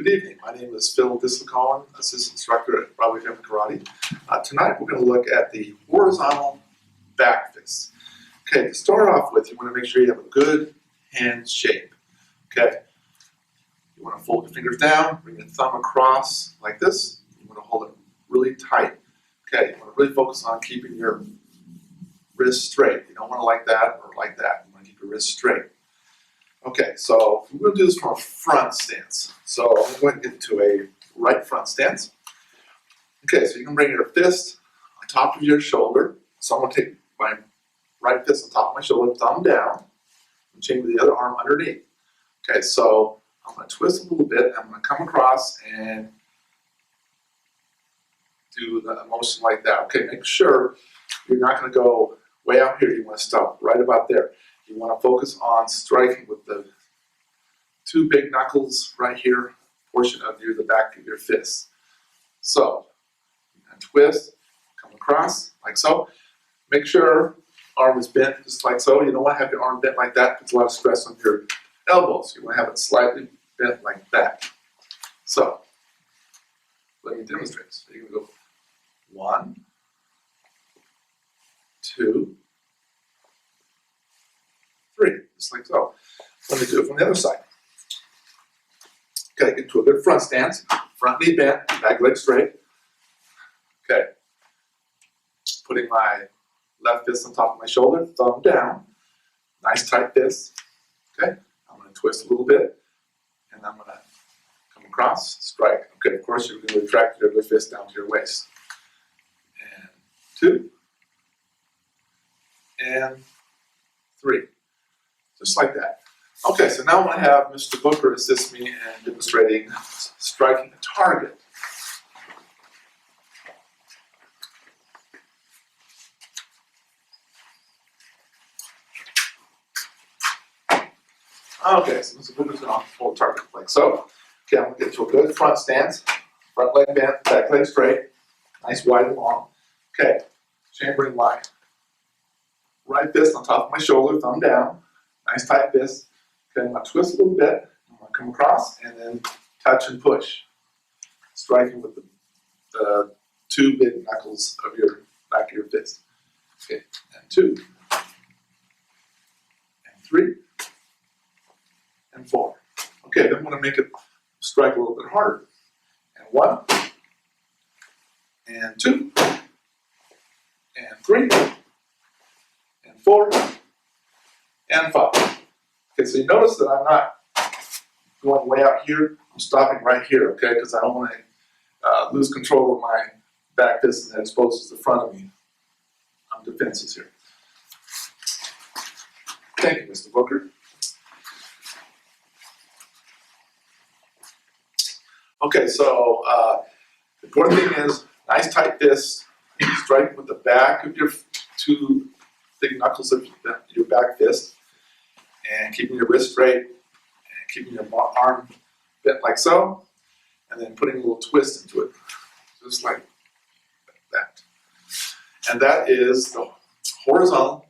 Good evening. My name is Phil Dislacon, Assistant Instructor at Broadway Family Karate. Tonight we're going to look at the horizontal back fist. Okay, to start off with, you want to make sure you have a good hand shape. Okay, you want to fold your fingers down, bring your thumb across like this. You want to hold it really tight. Okay, you want to really focus on keeping your wrist straight. You don't want to like that or like that. You want to keep your wrist straight. Okay, so we're going to do this from a front stance. So I'm going to get into a right front stance. Okay, so you can bring your fist on top of your shoulder. So I'm going to take my right fist on top of my shoulder, thumb down, and chain the other arm underneath. Okay, so I'm going to twist a little bit. I'm going to come across and do the motion like that. Okay, make sure you're not going to go way out here. You want to stop right about there. You want to focus on striking with the two big knuckles right here, portion of the back of your fist. So, twist, come across, like so. Make sure arm is bent just like so. You don't want to have your arm bent like that. Puts a lot of stress on your elbows. You want to have it slightly bent like that. So, let me demonstrate. So you're going to go 1, 2, 3, just like so. Let me do it from the other side. Okay, get to a good front stance. Front knee bent, back leg straight. Okay. Putting my left fist on top of my shoulder, thumb down. Nice tight fist. Okay. I'm going to twist a little bit, and I'm going to come across, strike. Okay, of course, you're going to retract your other fist down to your waist. And 2. And 3. Just like that. Okay, so now I'm going to have Mr. Booker assist me in demonstrating striking a target. Okay, so Mr. Booker's going to hold target like so. Okay, I'm going to get to a good front stance. Front leg bent, back leg straight. Nice wide and long. Okay, chambering my right fist on top of my shoulder, thumb down. Nice tight fist. Okay, I'm going to twist a little bit. I'm going to come across and then touch and push. Striking with the two big knuckles of your back of your fist. Okay, and 2, and 3, and 4. Okay, then I'm going to make it strike a little bit harder. And 1, and 2, and 3, and 4, and 5. Okay, so you notice that I'm not going way out here. I'm stopping right here, okay, because I don't want to lose control of my back fist and that exposes the front of me. I'm defenses here. Thank you, Mr. Booker. Okay, so the important thing is nice tight fist, strike with the back of your two big knuckles of your back fist, and keeping your wrist straight, and keeping your arm bent like so, and then putting a little twist into it, just like that. And that is the horizontal